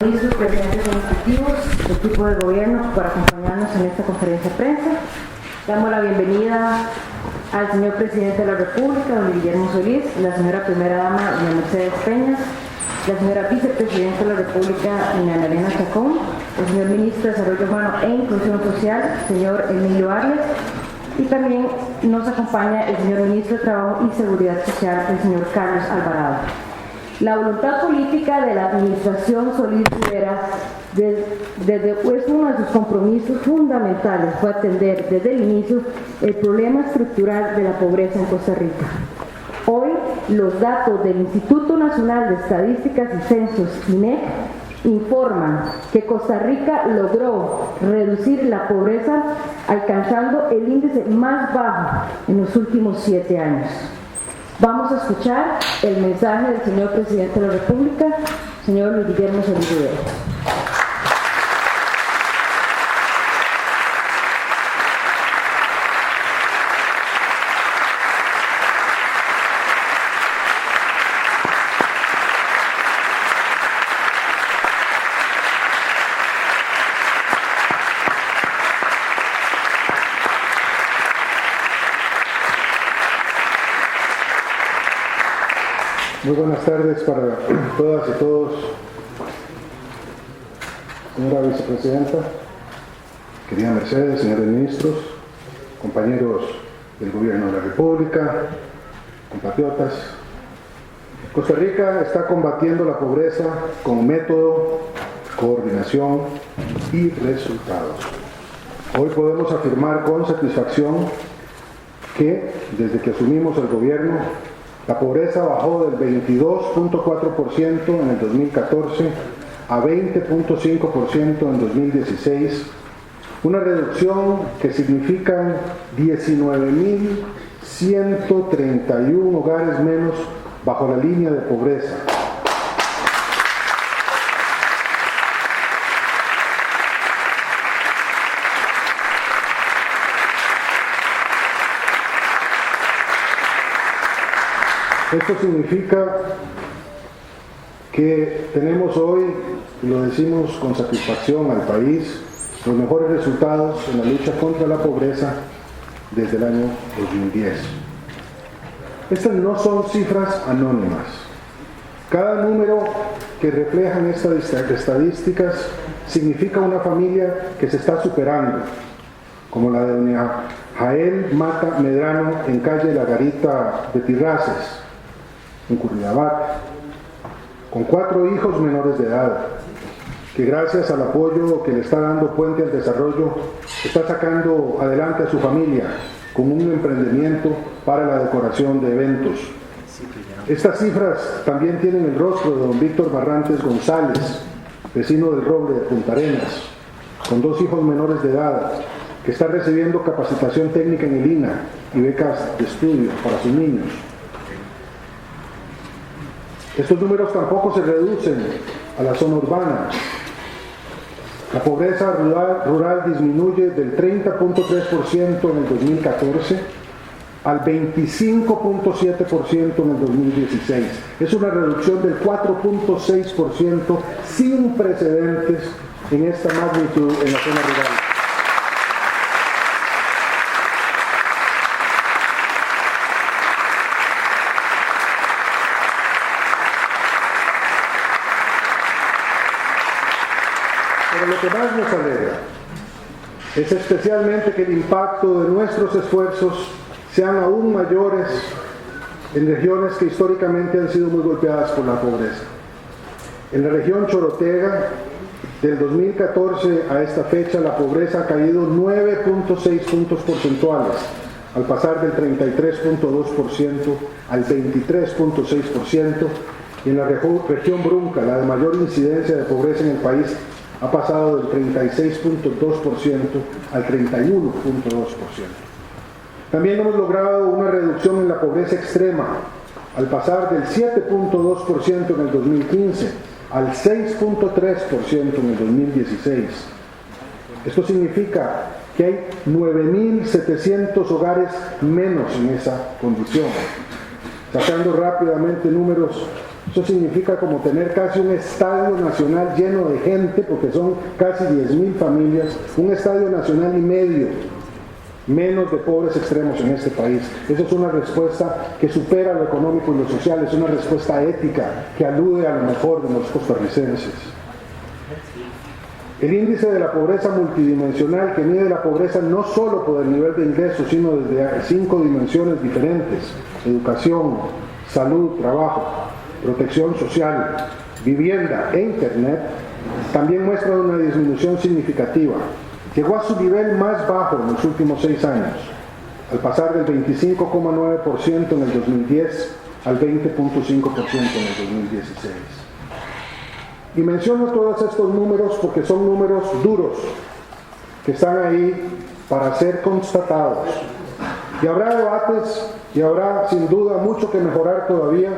Ministros, presidentes ejecutivos, equipo de gobierno, por acompañarnos en esta conferencia de prensa. Damos la bienvenida al señor presidente de la República, don Guillermo Solís, la señora primera dama, doña Mercedes Peñas, la señora vicepresidenta de la República, doña Ana Elena Chacón, el señor ministro de Desarrollo Humano e Inclusión Social, señor Emilio Arias, y también nos acompaña el señor ministro de Trabajo y Seguridad Social, el señor Carlos Alvarado. La voluntad política de la administración Solís Rivera desde uno de sus compromisos fundamentales fue atender desde el inicio el problema estructural de la pobreza en Costa Rica. Hoy, los datos del Instituto Nacional de Estadísticas y Censos, INEC, informan que Costa Rica logró reducir la pobreza alcanzando el índice más bajo en los últimos 7 años. Vamos a escuchar el mensaje del señor presidente de la República, señor Luis Guillermo Solís Rivera. Muy buenas tardes para todas y todos. Señora vicepresidenta, querida Mercedes, señores ministros, compañeros del Gobierno de la República, compatriotas. Costa Rica está combatiendo la pobreza con método, coordinación y resultados. Hoy podemos afirmar con satisfacción que desde que asumimos el gobierno, la pobreza bajó del 22.4% en el 2014 a 20.5% en 2016, una reducción que significa 19.131 hogares menos bajo la línea de pobreza. Esto significa que tenemos hoy, y lo decimos con satisfacción al país, los mejores resultados en la lucha contra la pobreza desde el año 2010. Estas no son cifras anónimas. Cada número que reflejan estas estadísticas significa una familia que se está superando, como la de doña Jael Mata Medrano en calle La Garita de Tirraces, en Curridabat, con 4 hijos menores de edad, que gracias al apoyo que le está dando Puente al Desarrollo, está sacando adelante a su familia con un emprendimiento para la decoración de eventos. Estas cifras también tienen el rostro de don Víctor Barrantes González, vecino del Roble de Punta Arenas, con 2 hijos menores de edad, que está recibiendo capacitación técnica en el INA y becas de estudio para sus niños. Estos números tampoco se reducen a la zona urbana. La pobreza rural disminuye del 30.3% en el 2014 al 25.7% en el 2016. Es una reducción del 4.6% sin precedentes en esta magnitud en la zona rural. Pero lo que más nos alegra es especialmente que el impacto de nuestros esfuerzos sean aún mayores en regiones que históricamente han sido muy golpeadas por la pobreza. En la región Chorotega, del 2014 a esta fecha, la pobreza ha caído 9.6 puntos porcentuales, al pasar del 33.2% al 23.6%, y en la región Brunca, la de mayor incidencia de pobreza en el país, ha pasado del 36.2% al 31.2%. También hemos logrado una reducción en la pobreza extrema, al pasar del 7.2% en el 2015 al 6.3% en el 2016. Esto significa que hay 9.700 hogares menos en esa condición. Sacando rápidamente números, Eso significa como tener casi un estadio nacional lleno de gente, porque son casi 10.000 familias, un estadio nacional y medio menos de pobres extremos en este país. Eso es una respuesta que supera lo económico y lo social, es una respuesta ética que alude a lo mejor de los costarricenses. El índice de la pobreza multidimensional, que mide la pobreza no solo por el nivel de ingresos, sino desde 5 dimensiones diferentes: educación, salud, trabajo, protección social, vivienda e internet, también muestra una disminución significativa. Llegó a su nivel más bajo en los últimos 6 años, al pasar del 25,9% en el 2010 al 20,5% en el 2016. Y menciono todos estos números porque son números duros, que están ahí para ser constatados. Y habrá debates y habrá sin duda mucho que mejorar todavía,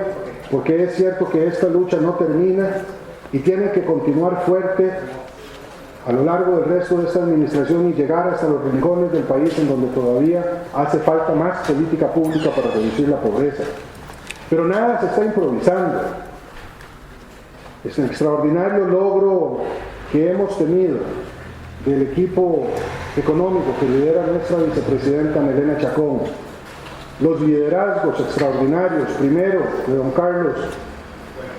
porque es cierto que esta lucha no termina y tiene que continuar fuerte a lo largo del resto de esta administración y llegar hasta los rincones del país en donde todavía hace falta más política pública para reducir la pobreza. Pero nada se está improvisando. Es un extraordinario logro que hemos tenido del equipo económico que lidera nuestra vicepresidenta Melena Chacón. Los liderazgos extraordinarios, primero de don Carlos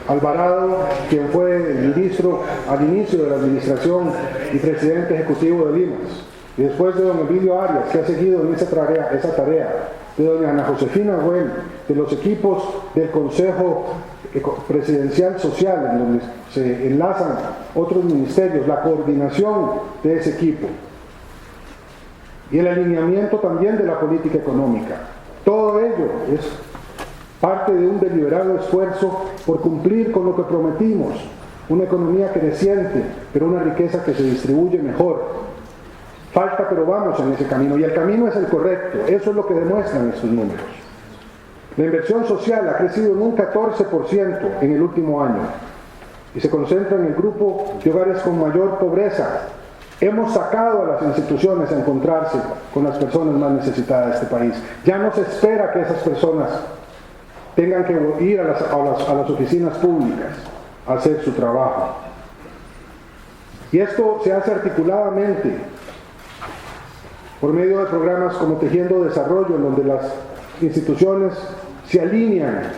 Alvarado, quien fue el ministro al inicio de la administración y presidente ejecutivo de Limas, y después de don Emilio Arias, que ha seguido en esa tarea, de doña Ana Josefina Güell, de los equipos del Consejo Presidencial Social, en donde se enlazan otros ministerios, la coordinación de ese equipo y el alineamiento también de la política económica. Todo ello es parte de un deliberado esfuerzo por cumplir con lo que prometimos: una economía creciente, pero una riqueza que se distribuye mejor. Falta, pero vamos en ese camino, y el camino es el correcto. Eso es lo que demuestran estos números. La inversión social ha crecido en un 14% en el último año y se concentra en el grupo de hogares con mayor pobreza. Hemos sacado a las instituciones a encontrarse con las personas más necesitadas de este país. Ya no se espera que esas personas tengan que ir a las oficinas públicas a hacer su trabajo. Y esto se hace articuladamente por medio de programas como Tejiendo Desarrollo, en donde las instituciones se alinean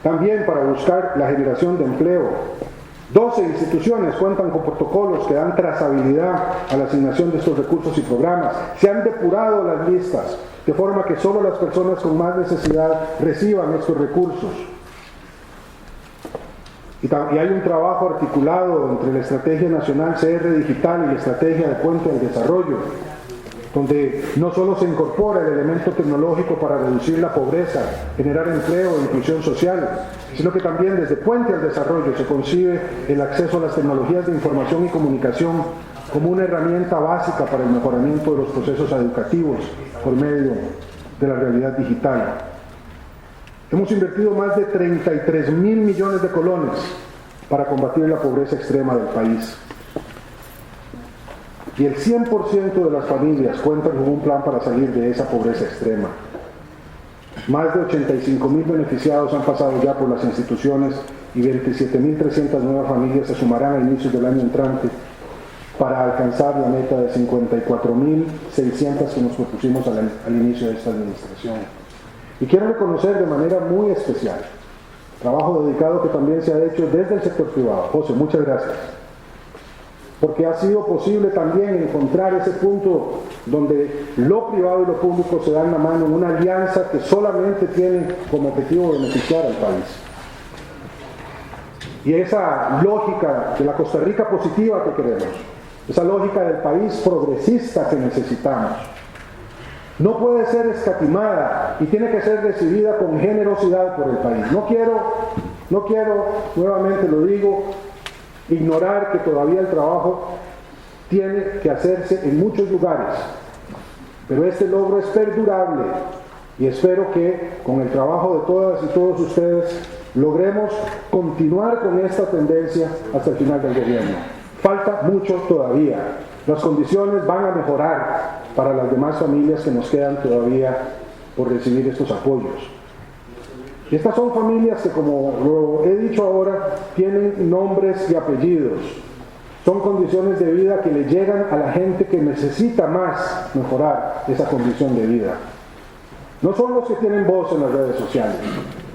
también para buscar la generación de empleo. 12 instituciones cuentan con protocolos que dan trazabilidad a la asignación de estos recursos y programas. Se han depurado las listas, de forma que solo las personas con más necesidad reciban estos recursos. Y hay un trabajo articulado entre la Estrategia Nacional CR Digital y la Estrategia de Puente al Desarrollo, donde no solo se incorpora el elemento tecnológico para reducir la pobreza, generar empleo e inclusión social, sino que también desde Puente al Desarrollo se concibe el acceso a las tecnologías de información y comunicación como una herramienta básica para el mejoramiento de los procesos educativos por medio de la realidad digital. Hemos invertido más de 33.000 millones de colones para combatir la pobreza extrema del país. Y el 100% de las familias cuentan con un plan para salir de esa pobreza extrema. Más de 85.000 beneficiados han pasado ya por las instituciones y 27.300 nuevas familias se sumarán a inicios del año entrante para alcanzar la meta de 54.600 que nos propusimos al inicio de esta administración. Y quiero reconocer de manera muy especial trabajo dedicado que también se ha hecho desde el sector privado. José, muchas gracias. Porque ha sido posible también encontrar ese punto donde lo privado y lo público se dan la mano en una alianza que solamente tiene como objetivo beneficiar al país. Y esa lógica de la Costa Rica positiva que queremos, esa lógica del país progresista que necesitamos, no puede ser escatimada y tiene que ser recibida con generosidad por el país. No quiero, nuevamente lo digo, ignorar que todavía el trabajo tiene que hacerse en muchos lugares, pero este logro es perdurable y espero que con el trabajo de todas y todos ustedes logremos continuar con esta tendencia hasta el final del gobierno. Falta mucho todavía. Las condiciones van a mejorar para las demás familias que nos quedan todavía por recibir estos apoyos. Estas son familias que, como lo he dicho ahora, tienen nombres y apellidos. Son condiciones de vida que le llegan a la gente que necesita más mejorar esa condición de vida. No son los que tienen voz en las redes sociales,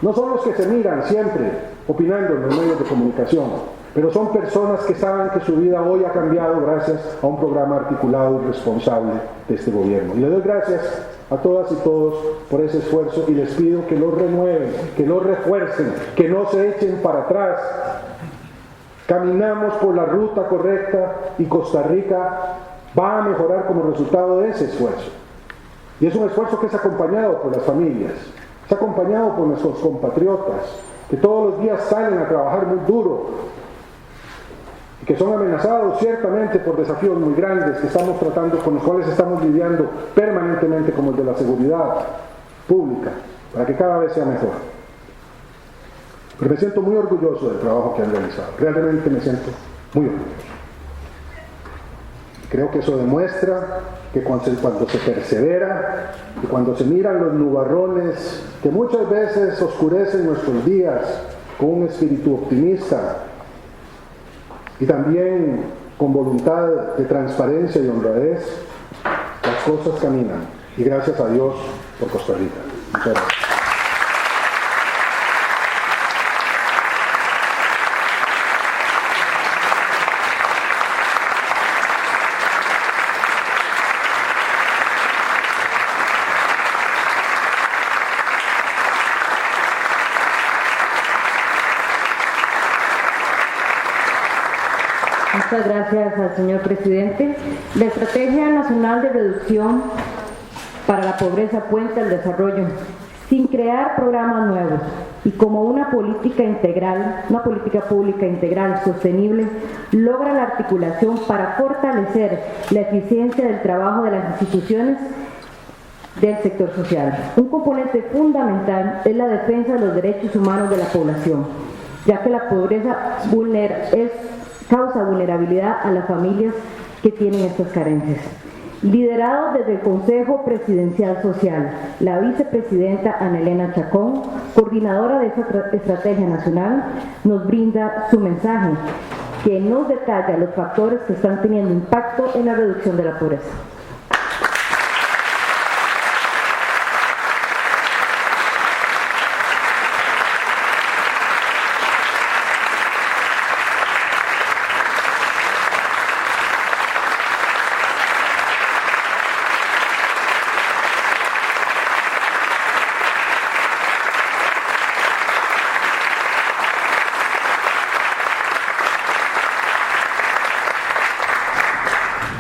no son los que se miran siempre opinando en los medios de comunicación, pero son personas que saben que su vida hoy ha cambiado gracias a un programa articulado y responsable de este gobierno. Y le doy gracias a todas y todos por ese esfuerzo y les pido que lo renueven, que lo refuercen, que no se echen para atrás. Caminamos por la ruta correcta y Costa Rica va a mejorar como resultado de ese esfuerzo. Y es un esfuerzo que es acompañado por las familias, es acompañado por nuestros compatriotas, que todos los días salen a trabajar muy duro y que son amenazados ciertamente por desafíos muy grandes que estamos tratando, con los cuales estamos lidiando permanentemente, como el de la seguridad pública, para que cada vez sea mejor. Pero me siento muy orgulloso del trabajo que han realizado, realmente me siento muy orgulloso. Creo que eso demuestra que cuando se persevera y cuando se miran los nubarrones que muchas veces oscurecen nuestros días con un espíritu optimista y también con voluntad de transparencia y honradez, las cosas caminan. Y gracias a Dios por Costa Rica. Muchas gracias. Muchas gracias al señor presidente. La Estrategia Nacional de Reducción para la Pobreza Puente al Desarrollo, sin crear programas nuevos y como una política integral, una política pública integral, sostenible, logra la articulación para fortalecer la eficiencia del trabajo de las instituciones del sector social. Un componente fundamental es la defensa de los derechos humanos de la población, ya que la pobreza causa vulnerabilidad a las familias que tienen estas carencias. Liderado desde el Consejo Presidencial Social, la vicepresidenta Ana Elena Chacón, coordinadora de esta estrategia nacional, nos brinda su mensaje, que nos detalla los factores que están teniendo impacto en la reducción de la pobreza.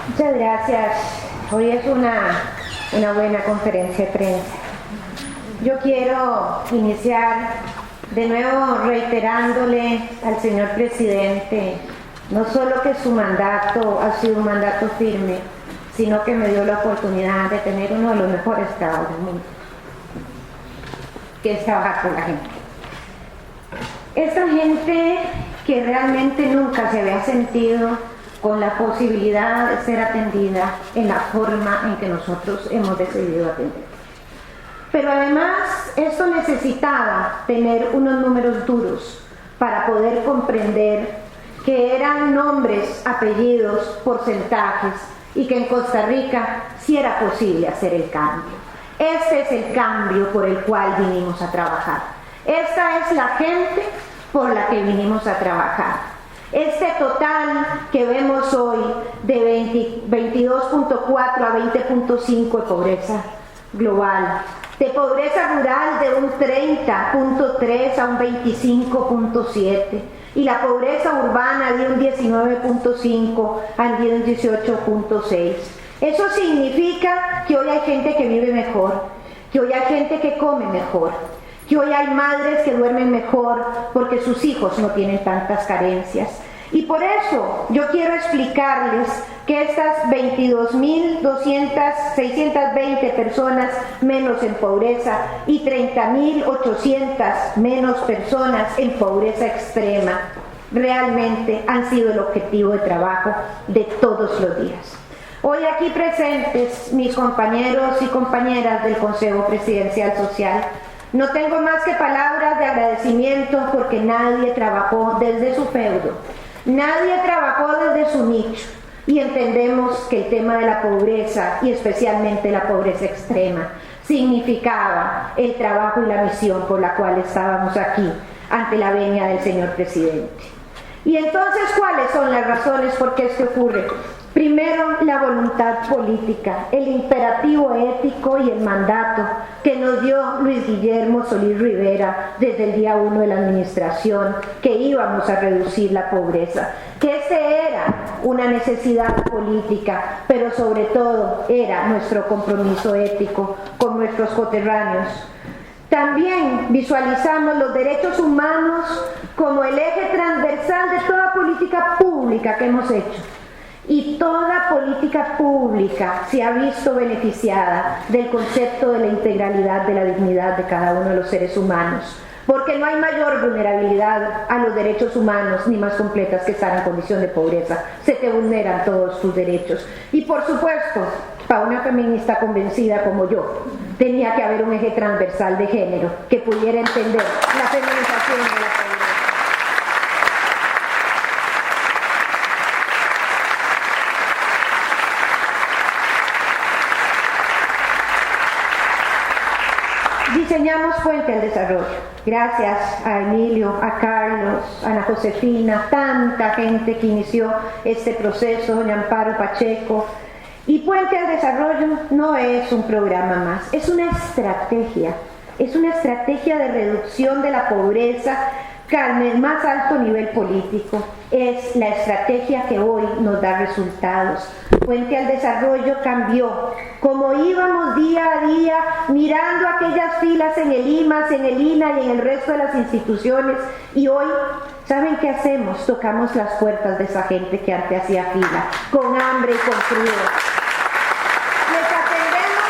Muchas gracias. Hoy es una buena conferencia de prensa. Yo quiero iniciar de nuevo reiterándole al señor presidente no solo que su mandato ha sido un mandato firme, sino que me dio la oportunidad de tener uno de los mejores trabajos del mundo, que es trabajar con la gente. Esta gente que realmente nunca se había sentido con la posibilidad de ser atendida en la forma en que nosotros hemos decidido atender. Pero además esto necesitaba tener unos números duros para poder comprender que eran nombres, apellidos, porcentajes y que en Costa Rica sí era posible hacer el cambio. Este es el cambio por el cual vinimos a trabajar. Esta es la gente por la que vinimos a trabajar. Este total que vemos hoy de 22.4 a 20.5 de pobreza global, de pobreza rural de un 30.3 a un 25.7 y la pobreza urbana de un 19.5 a un 18.6. Eso significa que hoy hay gente que vive mejor, que hoy hay gente que come mejor, que hoy hay madres que duermen mejor porque sus hijos no tienen tantas carencias. Y por eso yo quiero explicarles que estas 22.620 personas menos en pobreza y 30.800 menos personas en pobreza extrema realmente han sido el objetivo de trabajo de todos los días. Hoy aquí presentes mis compañeros y compañeras del Consejo Presidencial Social No tengo más que palabras de agradecimiento porque nadie trabajó desde su feudo, nadie trabajó desde su nicho, y entendemos que el tema de la pobreza, y especialmente la pobreza extrema, significaba el trabajo y la misión por la cual estábamos aquí ante la venia del señor presidente. Y entonces, ¿cuáles son las razones por qué esto ocurre? Primero, la voluntad política, el imperativo ético y el mandato que nos dio Luis Guillermo Solís Rivera desde el día 1 de la administración, que íbamos a reducir la pobreza, que este era una necesidad política, pero sobre todo era nuestro compromiso ético con nuestros coterráneos. También visualizamos los derechos humanos como el eje transversal de toda política pública que hemos hecho. Y toda política pública se ha visto beneficiada del concepto de la integralidad de la dignidad de cada uno de los seres humanos, porque no hay mayor vulnerabilidad a los derechos humanos ni más completas que estar en condición de pobreza. Se te vulneran todos tus derechos. Y por supuesto, para una feminista convencida como yo, tenía que haber un eje transversal de género que pudiera entender la feminización de la pobreza. Diseñamos Puente al Desarrollo. Gracias a Emilio, a Carlos, a Ana Josefina, tanta gente que inició este proceso, doña Amparo Pacheco. Y Puente al Desarrollo no es un programa más, es una estrategia de reducción de la pobreza en el más alto nivel político. Es la estrategia que hoy nos da resultados. Puente al Desarrollo cambió como íbamos día a día mirando aquellas filas en el IMAS, en el INA y en el resto de las instituciones, y hoy, ¿saben qué hacemos? Tocamos las puertas de esa gente que antes hacía fila, con hambre y con frío. Les atendemos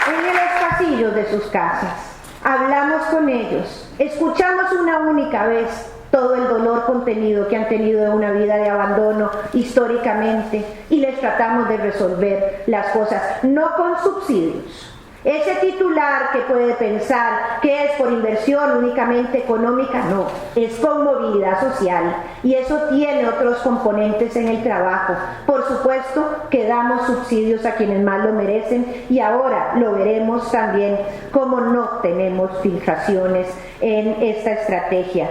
en el pasillo de sus casas. Hablamos con ellos, escuchamos una única vez todo el dolor contenido que han tenido de una vida de abandono históricamente, y les tratamos de resolver las cosas, no con subsidios. Ese titular que puede pensar que es por inversión únicamente económica, no, es con movilidad social, y eso tiene otros componentes en el trabajo. Por supuesto que damos subsidios a quienes más lo merecen, y ahora lo veremos también como no tenemos filtraciones en esta estrategia.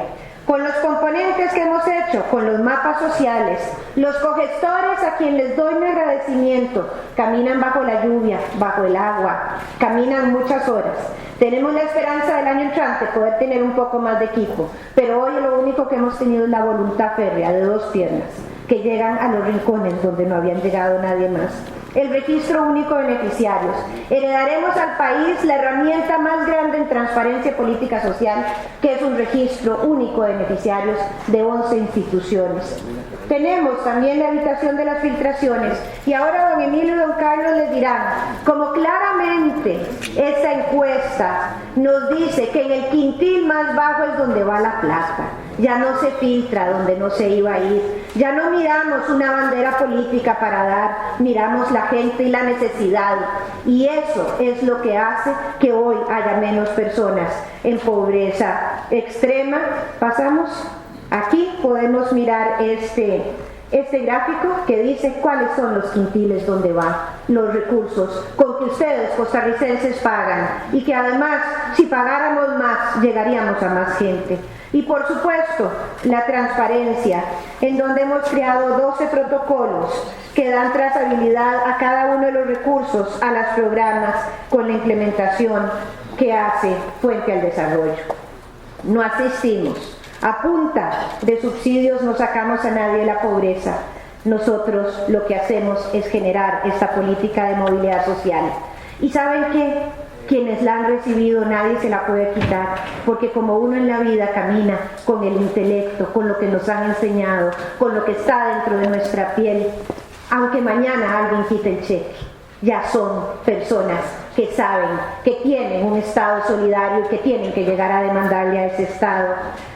Con los componentes que hemos hecho, con los mapas sociales, los cogestores a quienes les doy mi agradecimiento, caminan bajo la lluvia, bajo el agua, caminan muchas horas. Tenemos la esperanza del año entrante poder tener un poco más de equipo, pero hoy lo único que hemos tenido es la voluntad férrea de 2 piernas que llegan a los rincones donde no habían llegado nadie más. El registro único de beneficiarios. Heredaremos al país la herramienta más grande en transparencia política social, que es un registro único de beneficiarios de 11 instituciones. Tenemos también la evitación de las filtraciones, y ahora don Emilio y don Carlos les dirán, como claramente esta encuesta nos dice que en el quintil más bajo es donde va la plata. Ya no se filtra donde no se iba a ir, ya no miramos una bandera política para dar, miramos la gente y la necesidad, y eso es lo que hace que hoy haya menos personas en pobreza extrema. Pasamos, aquí podemos mirar este gráfico que dice cuáles son los quintiles donde van los recursos con que ustedes costarricenses pagan, y que además si pagáramos más llegaríamos a más gente. Y por supuesto la transparencia, en donde hemos creado 12 protocolos que dan trazabilidad a cada uno de los recursos, a los programas, con la implementación que hace Puente al Desarrollo. No asistimos a punta de subsidios, no sacamos a nadie de la pobreza. Nosotros lo que hacemos es generar esta política de movilidad social. ¿Y saben qué? Quienes la han recibido nadie se la puede quitar, porque como uno en la vida camina con el intelecto, con lo que nos han enseñado, con lo que está dentro de nuestra piel, aunque mañana alguien quite el cheque, ya son personas que saben que tienen un Estado solidario y que tienen que llegar a demandarle a ese Estado.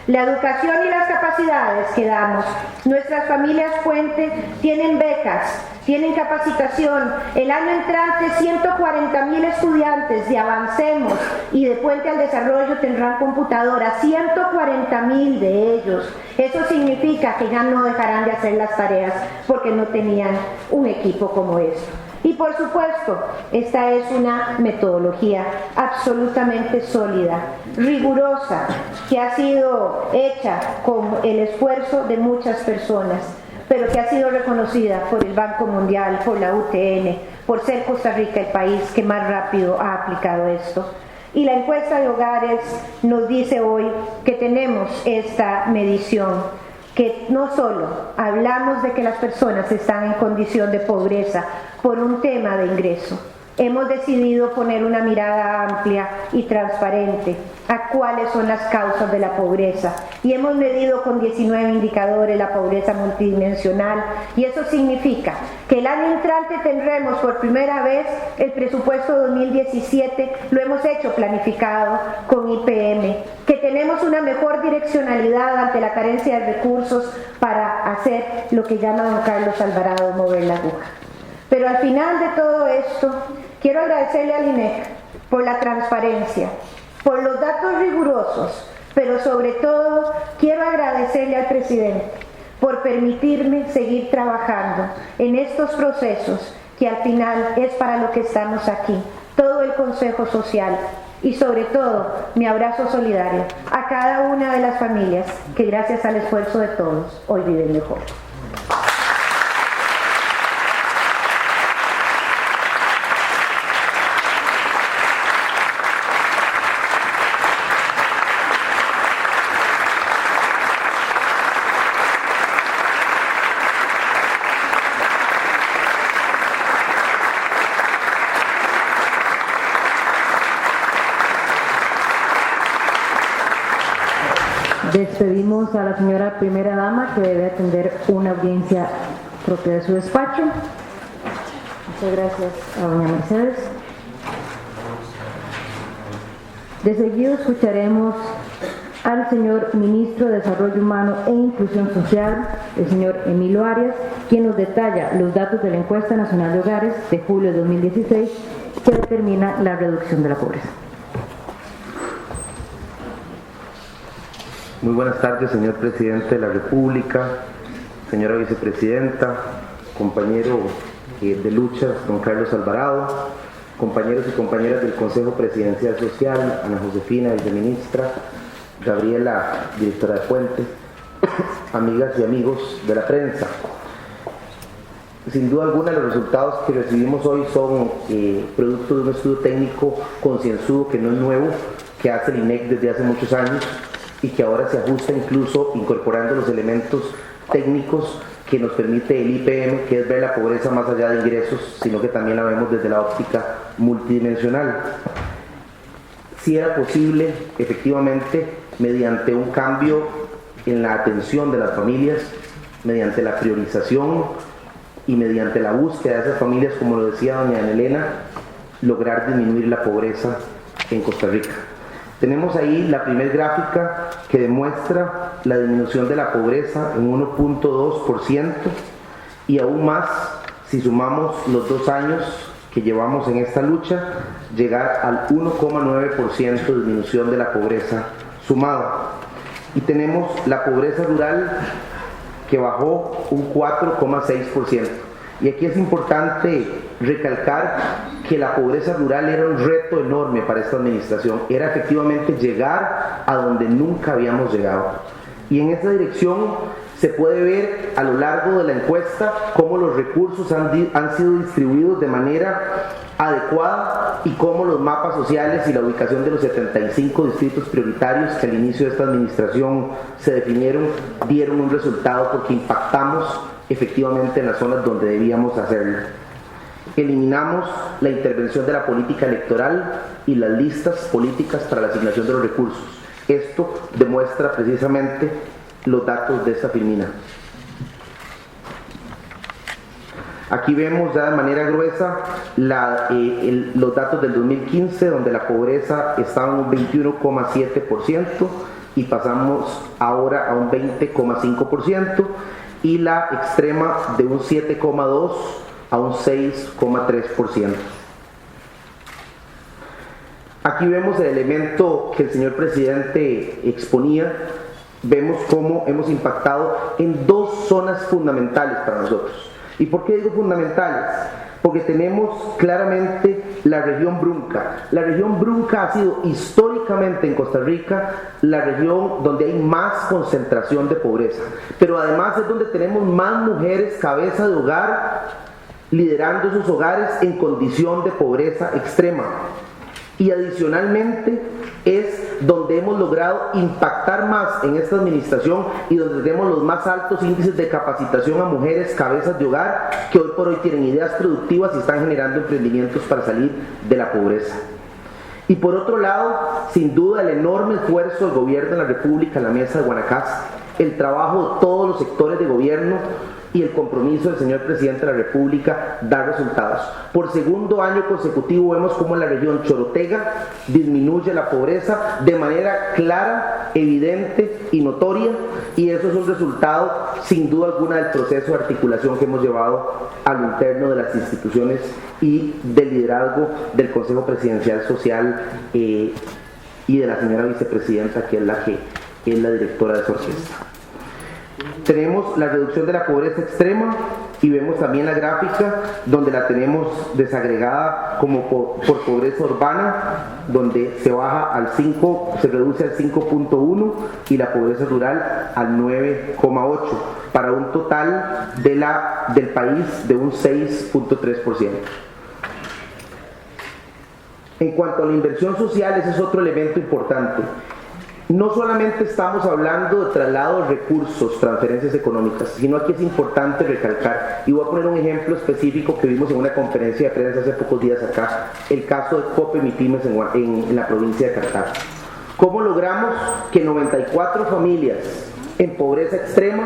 La educación y las capacidades que damos. Nuestras familias Puente tienen becas tienen capacitación. El año entrante 140.000 estudiantes de Avancemos y de Puente al Desarrollo tendrán computadoras, 140.000 de ellos. Eso significa que ya no dejarán de hacer las tareas porque no tenían un equipo como esto. Y por supuesto, esta es una metodología absolutamente sólida, rigurosa, que ha sido hecha con el esfuerzo de muchas personas, pero que ha sido reconocida por el Banco Mundial, por la UTN, por ser Costa Rica el país que más rápido ha aplicado esto. Y la encuesta de hogares nos dice hoy que tenemos esta medición, que no solo hablamos de que las personas están en condición de pobreza por un tema de ingreso, hemos decidido poner una mirada amplia y transparente a cuáles son las causas de la pobreza y hemos medido con 19 indicadores la pobreza multidimensional, y eso significa que el año entrante tendremos por primera vez el presupuesto 2017, lo hemos hecho planificado con IPM, que tenemos una mejor direccionalidad ante la carencia de recursos para hacer lo que llama don Carlos Alvarado mover la aguja. Pero al final de todo esto, quiero agradecerle al INEC por la transparencia, por los datos rigurosos, pero sobre todo quiero agradecerle al presidente por permitirme seguir trabajando en estos procesos que al final es para lo que estamos aquí, todo el Consejo Social y sobre todo mi abrazo solidario a cada una de las familias que gracias al esfuerzo de todos hoy viven mejor. Despedimos a la señora primera dama, que debe atender una audiencia propia de su despacho. Muchas gracias a doña Mercedes. De seguido escucharemos al señor ministro de Desarrollo Humano e Inclusión Social, el señor Emilio Arias, quien nos detalla los datos de la Encuesta Nacional de Hogares de julio de 2016 que determina la reducción de la pobreza. Muy buenas tardes, señor presidente de la República, señora vicepresidenta, compañero de lucha, don Carlos Alvarado, compañeros y compañeras del Consejo Presidencial Social, Ana Josefina, viceministra, Gabriela, directora de Puente, amigas y amigos de la prensa. Sin duda alguna, los resultados que recibimos hoy son producto de un estudio técnico concienzudo, que no es nuevo, que hace el INEC desde hace muchos años y que ahora se ajusta incluso incorporando los elementos técnicos que nos permite el IPM, que es ver la pobreza más allá de ingresos, sino que también la vemos desde la óptica multidimensional. Si era posible, efectivamente, mediante un cambio en la atención de las familias, mediante la priorización y mediante la búsqueda de esas familias, como lo decía doña Ana Elena, lograr disminuir la pobreza en Costa Rica. Tenemos ahí la primera gráfica que demuestra la disminución de la pobreza en 1.2% y aún más si sumamos los 2 años que llevamos en esta lucha, llegar al 1,9% de disminución de la pobreza sumada. Y tenemos la pobreza rural que bajó un 4,6%. Y aquí es importante recalcar que la pobreza rural era un reto enorme para esta administración, era efectivamente llegar a donde nunca habíamos llegado. Y en esta dirección se puede ver a lo largo de la encuesta cómo los recursos han sido distribuidos de manera adecuada y cómo los mapas sociales y la ubicación de los 75 distritos prioritarios que al inicio de esta administración se definieron dieron un resultado, porque impactamos efectivamente en las zonas donde debíamos hacerlo. Eliminamos la intervención de la política electoral y las listas políticas para la asignación de los recursos. Esto demuestra precisamente los datos de esta filmina. Aquí vemos ya de manera gruesa los datos del 2015, donde la pobreza estaba en un 21,7% y pasamos ahora a un 20,5%, y la extrema de un 7,2% a un 6,3%. Aquí vemos el elemento que el señor presidente exponía. Vemos cómo hemos impactado en dos zonas fundamentales para nosotros. ¿Y por qué digo fundamentales? Porque tenemos claramente la región Brunca. La región Brunca ha sido históricamente en Costa Rica la región donde hay más concentración de pobreza, pero además es donde tenemos más mujeres cabeza de hogar liderando sus hogares en condición de pobreza extrema. Y adicionalmente es donde hemos logrado impactar más en esta administración y donde tenemos los más altos índices de capacitación a mujeres cabezas de hogar que hoy por hoy tienen ideas productivas y están generando emprendimientos para salir de la pobreza. Y por otro lado, sin duda el enorme esfuerzo del gobierno de la República en la mesa de Guanacaste, el trabajo de todos los sectores de gobierno y el compromiso del señor presidente de la República da resultados. Por segundo año consecutivo vemos cómo en la región Chorotega disminuye la pobreza de manera clara, evidente y notoria, y eso es un resultado sin duda alguna del proceso de articulación que hemos llevado al interno de las instituciones y del liderazgo del Consejo Presidencial Social y de la señora vicepresidenta, que es la directora de esa orquesta. Tenemos la reducción de la pobreza extrema y vemos también la gráfica donde la tenemos desagregada como por pobreza urbana, donde se reduce al 5.1 y la pobreza rural al 9.8 para un total del país de un 6.3%. En cuanto a la inversión social, ese es otro elemento importante. No solamente estamos hablando de traslado de recursos, transferencias económicas, sino aquí es importante recalcar, y voy a poner un ejemplo específico que vimos en una conferencia de prensa hace pocos días acá, el caso de COPE MIPYMES en la provincia de Cartago. ¿Cómo logramos que 94 familias en pobreza extrema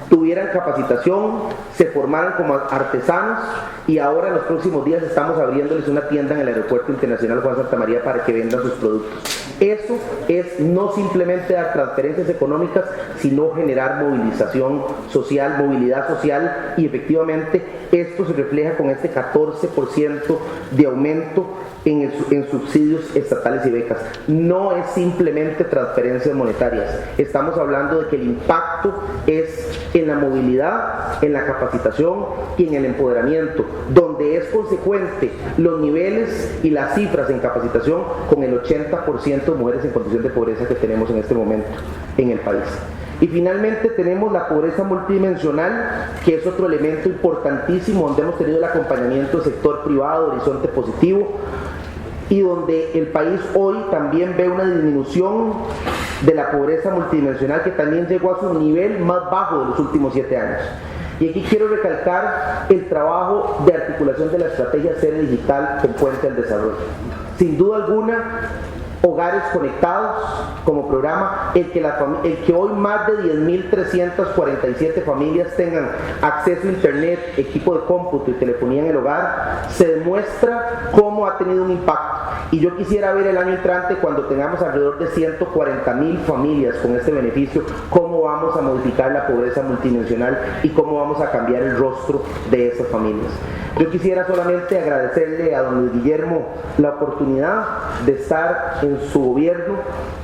tuvieran capacitación, se formaran como artesanos y ahora en los próximos días estamos abriéndoles una tienda en el Aeropuerto Internacional Juan Santamaría para que vendan sus productos? Eso es no simplemente dar transferencias económicas, sino generar movilización social, movilidad social, y efectivamente esto se refleja con este 14% de aumento en subsidios estatales y becas. No es simplemente transferencias monetarias, estamos hablando de que el impacto es en la movilidad, en la capacitación y en el empoderamiento, donde es consecuente los niveles y las cifras en capacitación con el 80% de mujeres en condición de pobreza que tenemos en este momento en el país. Y finalmente tenemos la pobreza multidimensional, que es otro elemento importantísimo, donde hemos tenido el acompañamiento del sector privado, Horizonte Positivo, y donde el país hoy también ve una disminución de la pobreza multidimensional que también llegó a su nivel más bajo de los últimos 7 años. Y aquí quiero recalcar el trabajo de articulación de la estrategia Sede Digital con Puente al Desarrollo. Sin duda alguna, Hogares Conectados como programa, el que hoy más de 10.347 familias tengan acceso a internet, equipo de cómputo y telefonía en el hogar, se demuestra cómo ha tenido un impacto. Y yo quisiera ver el año entrante, cuando tengamos alrededor de 140.000 familias con este beneficio, cómo vamos a modificar la pobreza multidimensional y cómo vamos a cambiar el rostro de esas familias. Yo quisiera solamente agradecerle a don Luis Guillermo la oportunidad de estar en su gobierno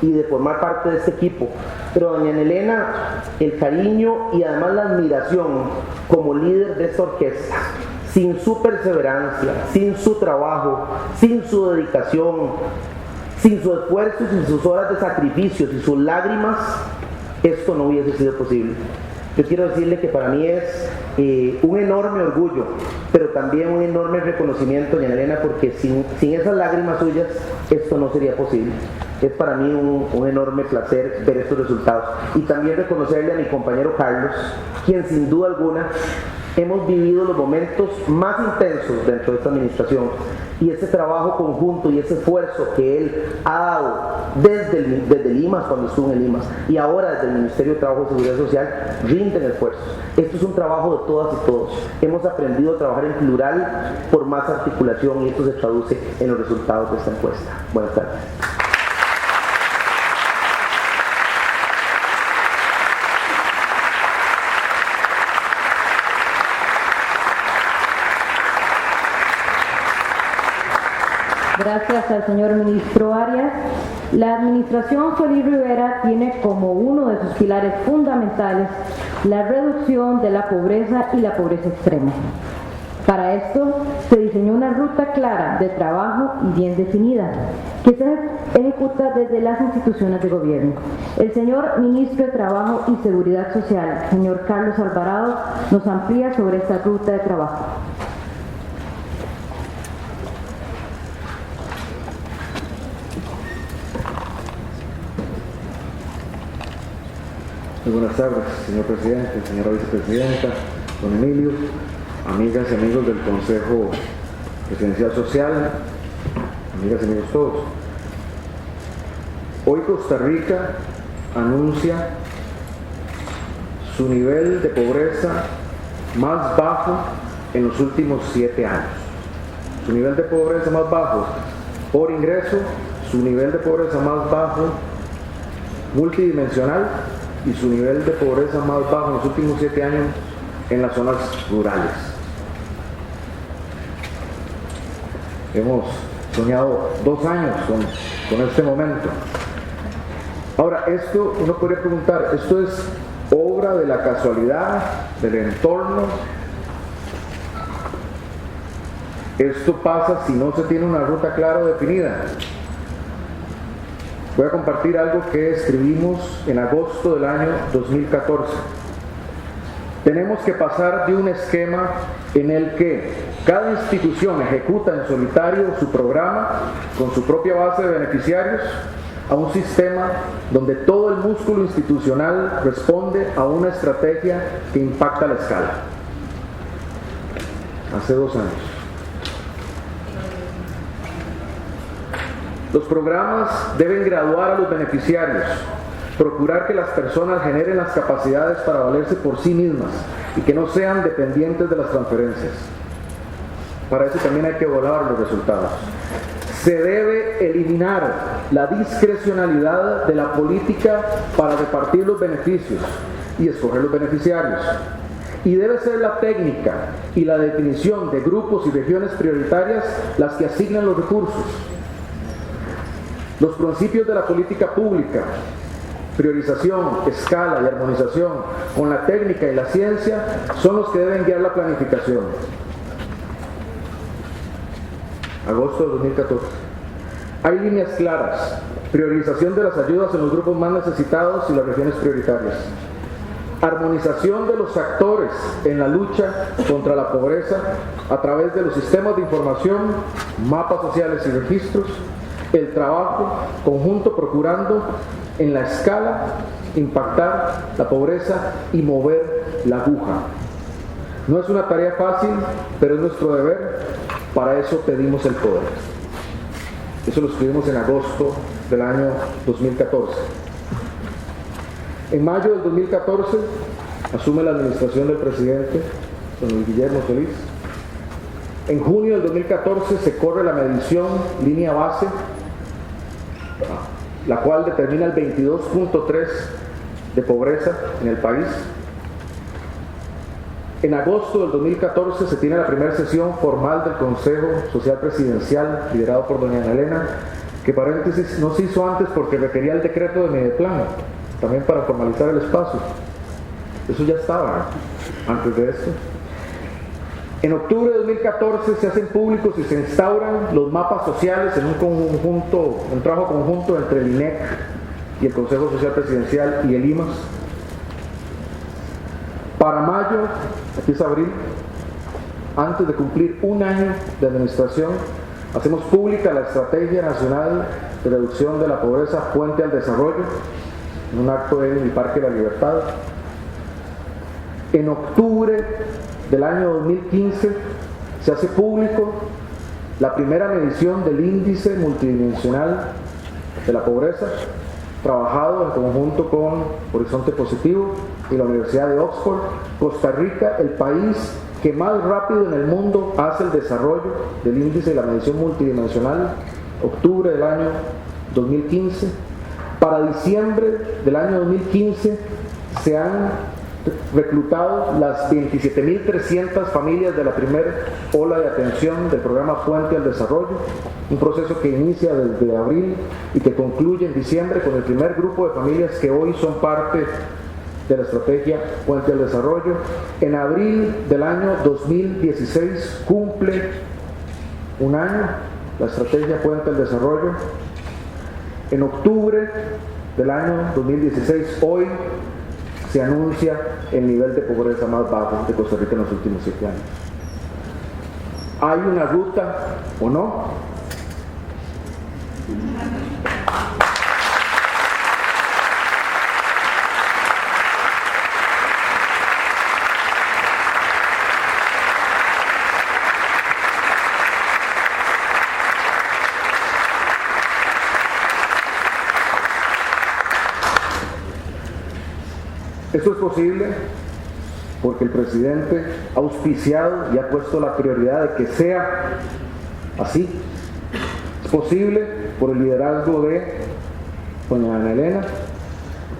y de formar parte de este equipo. Pero doña Elena, el cariño y además la admiración como líder de esta orquesta, sin su perseverancia, sin su trabajo, sin su dedicación, sin su esfuerzo, sin sus horas de sacrificios y sus lágrimas, esto no hubiese sido posible. Yo quiero decirle que para mí es un enorme orgullo, pero también un enorme reconocimiento, doña Elena, porque sin esas lágrimas suyas esto no sería posible. Es para mí un enorme placer ver estos resultados. Y también reconocerle a mi compañero Carlos, quien sin duda alguna hemos vivido los momentos más intensos dentro de esta administración, y ese trabajo conjunto y ese esfuerzo que él ha dado desde el IMAS, cuando estuvo en el IMAS, y ahora desde el Ministerio de Trabajo y Seguridad Social, rinden esfuerzos. Esto es un trabajo de todas y todos. Hemos aprendido a trabajar en plural por más articulación, y esto se traduce en los resultados de esta encuesta. Buenas tardes. Gracias al señor ministro Arias. La administración Solís Rivera tiene como uno de sus pilares fundamentales la reducción de la pobreza y la pobreza extrema. Para esto se diseñó una ruta clara de trabajo y bien definida, que se ejecuta desde las instituciones de gobierno. El señor ministro de Trabajo y Seguridad Social, señor Carlos Alvarado, nos amplía sobre esta ruta de trabajo. Muy buenas tardes, señor presidente, señora vicepresidenta, don Emilio, amigas y amigos del Consejo Presidencial Social, amigas y amigos todos. Hoy Costa Rica anuncia su nivel de pobreza más bajo en los últimos 7 años. Su nivel de pobreza más bajo por ingreso, su nivel de pobreza más bajo multidimensional y su nivel de pobreza más bajo en los últimos 7 años en las zonas rurales. Hemos soñado 2 años con este momento. Ahora, esto, uno podría preguntar, ¿esto es obra de la casualidad, del entorno? ¿Esto pasa si no se tiene una ruta clara o definida? Voy a compartir algo que escribimos en agosto del año 2014. Tenemos que pasar de un esquema en el que cada institución ejecuta en solitario su programa con su propia base de beneficiarios a un sistema donde todo el músculo institucional responde a una estrategia que impacta la escala. Hace 2 años. Los programas deben graduar a los beneficiarios, procurar que las personas generen las capacidades para valerse por sí mismas y que no sean dependientes de las transferencias. Para eso también hay que evaluar los resultados. Se debe eliminar la discrecionalidad de la política para repartir los beneficios y escoger los beneficiarios. Y debe ser la técnica y la definición de grupos y regiones prioritarias las que asignan los recursos. Los principios de la política pública, priorización, escala y armonización con la técnica y la ciencia son los que deben guiar la planificación. Agosto de 2014. Hay líneas claras, priorización de las ayudas en los grupos más necesitados y las regiones prioritarias. Armonización de los actores en la lucha contra la pobreza a través de los sistemas de información, mapas sociales y registros, el trabajo conjunto procurando en la escala impactar la pobreza y mover la aguja. No es una tarea fácil, pero es nuestro deber, para eso pedimos el poder. Eso lo escribimos en agosto del año 2014. En mayo del 2014 asume la administración del presidente, don Guillermo Solís. En junio del 2014 se corre la medición línea base, la cual determina el 22.3 de pobreza en el país. En agosto del 2014 se tiene la primera sesión formal del Consejo Social Presidencial, liderado por doña Ana Elena, que paréntesis no se hizo antes porque requería el decreto de Mideplan, también para formalizar el espacio. Eso ya estaba antes de esto. En octubre de 2014 se hacen públicos y se instauran los mapas sociales en un trabajo conjunto entre el INEC y el Consejo Social Presidencial y el IMAS. Para mayo, aquí es abril, antes de cumplir 1 año de administración, hacemos pública la Estrategia Nacional de Reducción de la Pobreza Puente al Desarrollo, en un acto en el Parque de la Libertad. En octubre del año 2015 se hace público la primera medición del índice multidimensional de la pobreza, trabajado en conjunto con Horizonte Positivo y la Universidad de Oxford. Costa Rica, el país que más rápido en el mundo hace el desarrollo del índice de la medición multidimensional, octubre del año 2015. Para diciembre del año 2015 se han reclutado las 27.300 familias de la primera ola de atención del programa Puente al Desarrollo, un proceso que inicia desde abril y que concluye en diciembre con el primer grupo de familias que hoy son parte de la estrategia Puente al Desarrollo. En abril del año 2016 cumple un año la estrategia Puente al Desarrollo. En octubre del año 2016, hoy se anuncia el nivel de pobreza más bajo de Costa Rica en los últimos 7 años. ¿Hay una ruta o no? Esto es posible porque el presidente ha auspiciado y ha puesto la prioridad de que sea así. Es posible por el liderazgo de doña Ana Elena,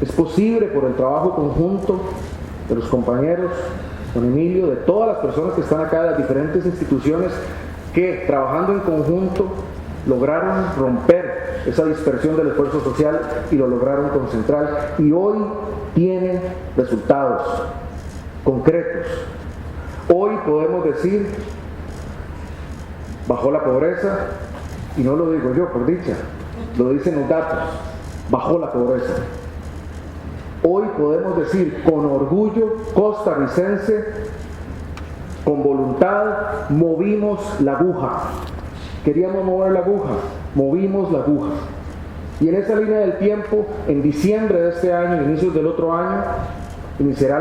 es posible por el trabajo conjunto de los compañeros, don Emilio, de todas las personas que están acá, de las diferentes instituciones que trabajando en conjunto lograron romper esa dispersión del esfuerzo social y lo lograron concentrar, y hoy tienen resultados concretos. Hoy podemos decir, bajó la pobreza, y no lo digo yo por dicha, lo dicen los datos, bajó la pobreza. Hoy podemos decir con orgullo costarricense, con voluntad, movimos la aguja. Queríamos mover la aguja, movimos la aguja. Y en esa línea del tiempo, en diciembre de este año, inicios del otro año, iniciará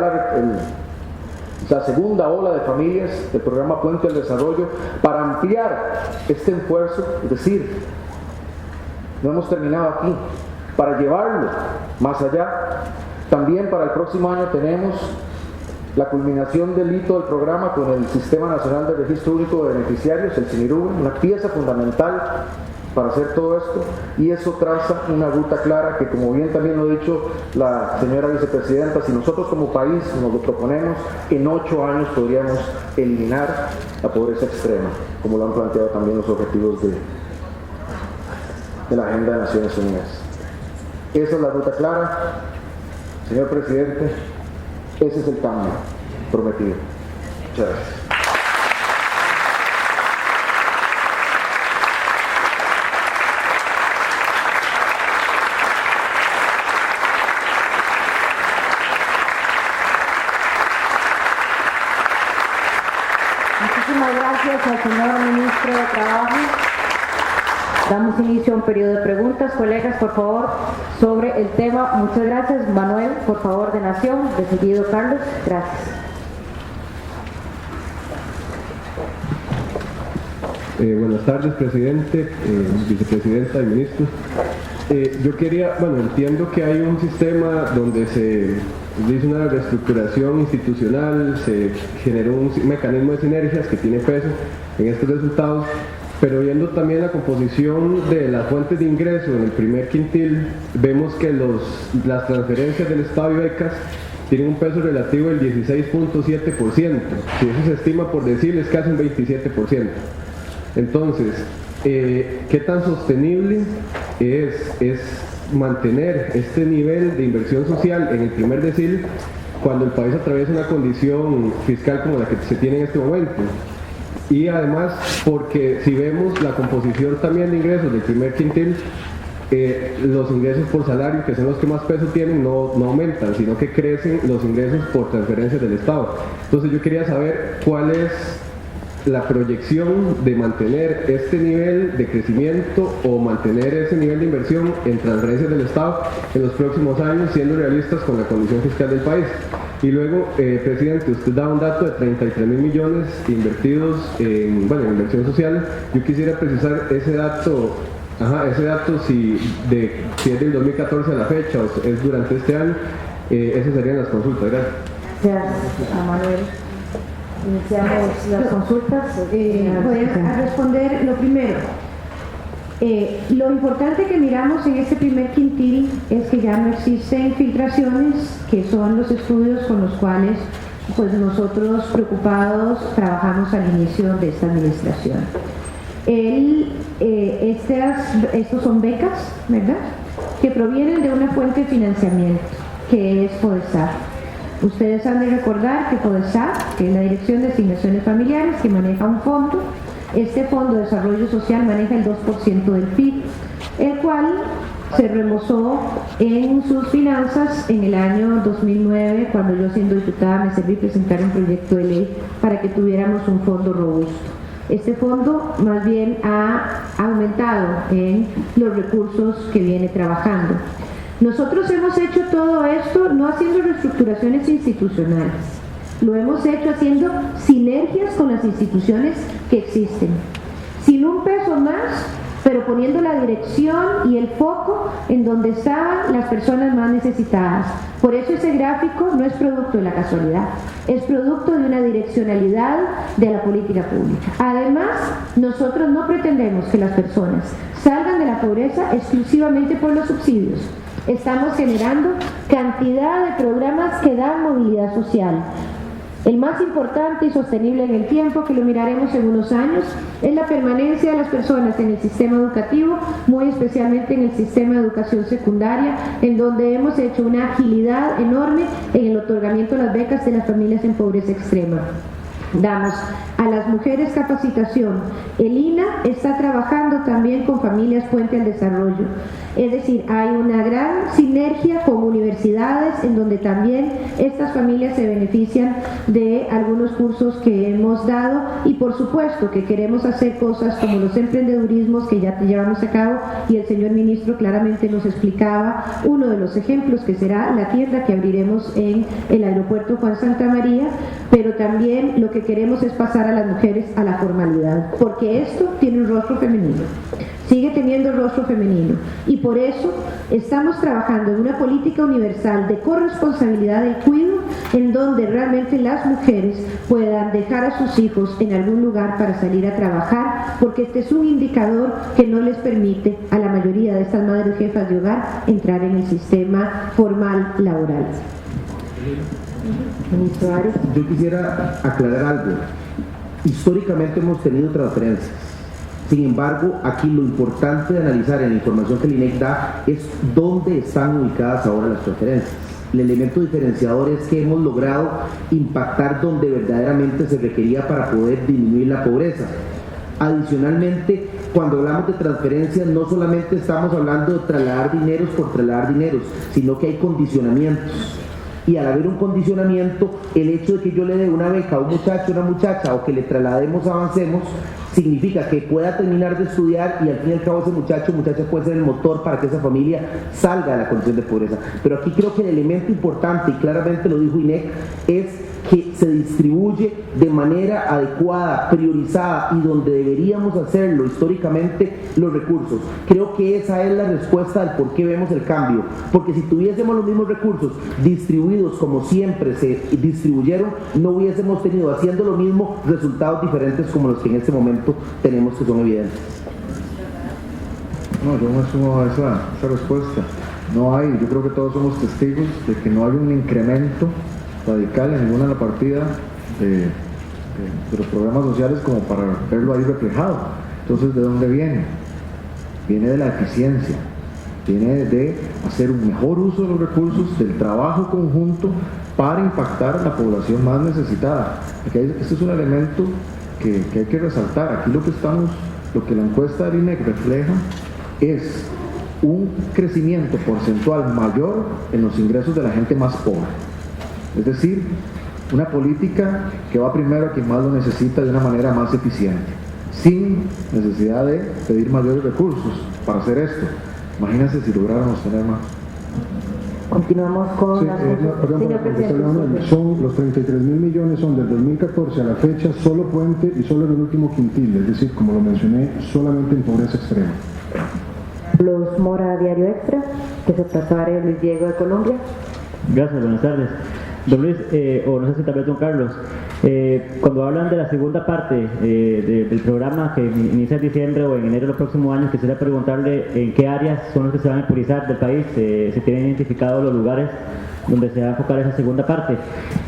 la segunda ola de familias del programa Puente al Desarrollo para ampliar este esfuerzo, es decir, no hemos terminado aquí, para llevarlo más allá. También para el próximo año tenemos la culminación del hito del programa con el Sistema Nacional de Registro Único de Beneficiarios, el SINIRUBE, una pieza fundamental para hacer todo esto, y eso traza una ruta clara que, como bien también lo ha dicho la señora vicepresidenta, si nosotros como país nos lo proponemos, en 8 años podríamos eliminar la pobreza extrema, como lo han planteado también los objetivos de la Agenda de Naciones Unidas. Esa es la ruta clara, señor presidente, ese es el cambio prometido. Muchas gracias. Muchísimas gracias al señor ministro de Trabajo. Damos inicio a un periodo de preguntas. Colegas, por favor, sobre el tema. Muchas gracias. Manuel, por favor, de Nación. De seguido, Carlos. Gracias. Buenas tardes, presidente, vicepresidenta y ministros. Yo quería, entiendo que hay un sistema donde se hizo una reestructuración institucional, se generó un mecanismo de sinergias que tiene peso en estos resultados, pero viendo también la composición de las fuentes de ingreso en el primer quintil, vemos que las transferencias del Estado y becas tienen un peso relativo del 16.7%, si eso se estima por decir es casi un 27%. Entonces, ¿qué tan sostenible es mantener este nivel de inversión social en el primer decil cuando el país atraviesa una condición fiscal como la que se tiene en este momento? Y además, porque si vemos la composición también de ingresos del primer quintil, los ingresos por salario, que son los que más peso tienen, no aumentan, sino que crecen los ingresos por transferencias del Estado. Entonces yo quería saber cuál es la proyección de mantener este nivel de crecimiento o mantener ese nivel de inversión en transferencias del Estado en los próximos años, siendo realistas con la condición fiscal del país. Y luego, presidente, usted da un dato de 33.000 millones invertidos en inversión social. Yo quisiera precisar ese dato, si es del 2014 a la fecha o es durante este año. Esas serían las consultas. Gracias. Gracias a Manuel. Iniciamos las consultas. Voy a responder lo primero. Lo importante que miramos en este primer quintil es que ya no existen filtraciones, que son los estudios con los cuales pues nosotros preocupados trabajamos al inicio de esta administración. Estos son becas, ¿verdad?, que provienen de una fuente de financiamiento, que es FODESAR. Ustedes han de recordar que FODESAR, que es la Dirección de Asignaciones Familiares, que maneja un fondo, este Fondo de Desarrollo Social maneja el 2% del PIB, el cual se remozó en sus finanzas en el año 2009, cuando yo, siendo diputada, me serví presentar un proyecto de ley para que tuviéramos un fondo robusto. Este fondo más bien ha aumentado en los recursos que viene trabajando. Nosotros hemos hecho todo esto no haciendo reestructuraciones institucionales, lo hemos hecho haciendo sinergias con las instituciones que existen, sin un peso más, pero poniendo la dirección y el foco en donde estaban las personas más necesitadas. Por eso ese gráfico no es producto de la casualidad, es producto de una direccionalidad de la política pública. Además, nosotros no pretendemos que las personas salgan de la pobreza exclusivamente por los subsidios. Estamos generando cantidad de programas que dan movilidad social. El más importante y sostenible en el tiempo, que lo miraremos en unos años, es la permanencia de las personas en el sistema educativo, muy especialmente en el sistema de educación secundaria, en donde hemos hecho una agilidad enorme en el otorgamiento de las becas de las familias en pobreza extrema. Damos a las mujeres capacitación. El INA está trabajando también con Familias Puente al Desarrollo. Es decir, hay una gran sinergia con universidades en donde también estas familias se benefician de algunos cursos que hemos dado, y por supuesto que queremos hacer cosas como los emprendedurismos que ya llevamos a cabo, y el señor ministro claramente nos explicaba uno de los ejemplos, que será la tienda que abriremos en el aeropuerto Juan Santamaría, pero también lo que queremos es pasar a las mujeres a la formalidad, porque esto tiene un rostro femenino, sigue teniendo rostro femenino, y por eso estamos trabajando en una política universal de corresponsabilidad del cuidado, en donde realmente las mujeres puedan dejar a sus hijos en algún lugar para salir a trabajar, porque este es un indicador que no les permite a la mayoría de estas madres jefas de hogar entrar en el sistema formal laboral. Ministro Arias. Yo quisiera aclarar algo. Históricamente hemos tenido transferencias. Sin embargo, aquí lo importante de analizar en la información que el INEC da es dónde están ubicadas ahora las transferencias. El elemento diferenciador es que hemos logrado impactar donde verdaderamente se requería para poder disminuir la pobreza. Adicionalmente, cuando hablamos de transferencias, no solamente estamos hablando de trasladar dineros por trasladar dineros, sino que hay condicionamientos. Y al haber un condicionamiento, el hecho de que yo le dé una beca a un muchacho, una muchacha, o que le traslademos Avancemos, significa que pueda terminar de estudiar, y al fin y al cabo ese muchacho o muchacha puede ser el motor para que esa familia salga de la condición de pobreza. Pero aquí creo que el elemento importante, y claramente lo dijo INEC, es que se distribuye de manera adecuada, priorizada, y donde deberíamos hacerlo históricamente los recursos. Creo que esa es la respuesta del por qué vemos el cambio, porque si tuviésemos los mismos recursos distribuidos como siempre se distribuyeron, no hubiésemos tenido, haciendo lo mismo, resultados diferentes como los que en este momento tenemos, que son evidentes. No, yo me sumo a esa respuesta. No hay, yo creo que todos somos testigos de que no hay un incremento radical en ninguna de la partida de los programas sociales como para verlo ahí reflejado. Entonces, ¿de dónde viene? Viene de la eficiencia, viene de hacer un mejor uso de los recursos, del trabajo conjunto para impactar a la población más necesitada. Porque este es un elemento que hay que resaltar. Aquí lo que la encuesta del INEC refleja es un crecimiento porcentual mayor en los ingresos de la gente más pobre. Es decir, una política que va primero a quien más lo necesita de una manera más eficiente, sin necesidad de pedir mayores recursos para hacer esto. Imagínense si lográramos tener más. Continuamos con las señor presidente. Son los 33.000 millones, son del 2014 a la fecha, solo Puente y solo en el último quintil, es decir, como lo mencioné, solamente en pobreza extrema. Los Mora, Diario Extra, que se prepare Luis Diego de Colombia. Gracias, buenas tardes. Don Luis, o no sé si tal vez don Carlos, cuando hablan de la segunda parte del programa que inicia en diciembre o en enero del próximo año, quisiera preguntarle en qué áreas son los que se van a priorizar del país, se tienen identificados los lugares donde se va a enfocar esa segunda parte.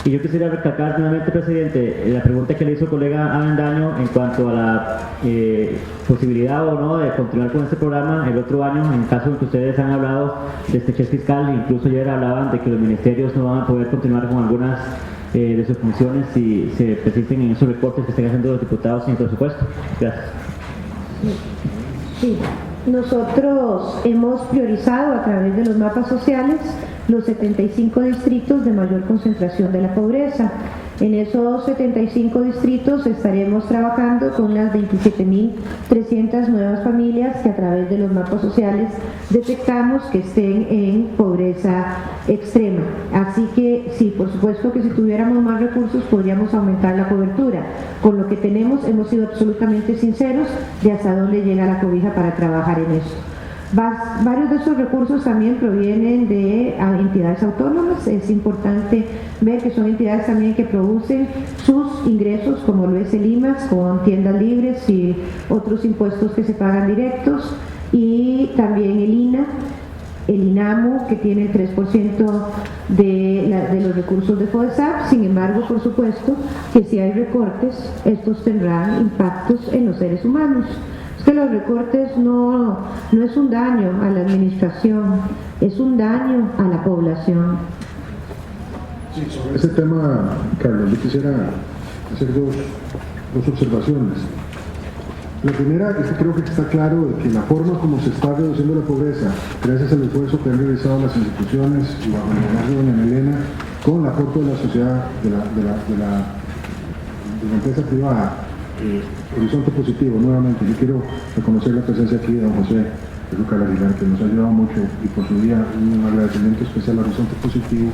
Y yo quisiera recalcar nuevamente, presidente, la pregunta que le hizo el colega Avendaño en cuanto a la posibilidad o no de continuar con este programa el otro año, en caso de que ustedes han hablado de estrechez fiscal, incluso ayer hablaban de que los ministerios no van a poder continuar con algunas de sus funciones si se persisten en esos recortes que están haciendo los diputados sin presupuesto. Gracias. Sí, nosotros hemos priorizado a través de los mapas sociales los 75 distritos de mayor concentración de la pobreza. En esos 75 distritos estaremos trabajando con las 27.300 nuevas familias que a través de los mapas sociales detectamos que estén en pobreza extrema. Así que sí, por supuesto que si tuviéramos más recursos podríamos aumentar la cobertura. Con lo que tenemos hemos sido absolutamente sinceros de hasta dónde llega la cobija para trabajar en esto. Varios de esos recursos también provienen de entidades autónomas. Es importante ver que son entidades también que producen sus ingresos, como lo es el IMAX, con tiendas libres y otros impuestos que se pagan directos, y también el INA, el INAMU, que tiene el 3% de los recursos de FODESAP. Sin embargo, por supuesto que si hay recortes, estos tendrán impactos en los seres humanos. Es que los recortes no es un daño a la administración, es un daño a la población. Sí, sobre ese tema, Carlos, yo quisiera hacer dos observaciones. La primera es que creo que está claro de que la forma como se está reduciendo la pobreza, gracias al esfuerzo que han realizado las instituciones y bajo el liderazgo de doña Elena, con el aporte de la sociedad, de la empresa privada, Horizonte Positivo, nuevamente, yo quiero reconocer la presencia aquí de don José Lucar Aguilar, que nos ha ayudado mucho, y por su día un agradecimiento especial a Horizonte Positivo.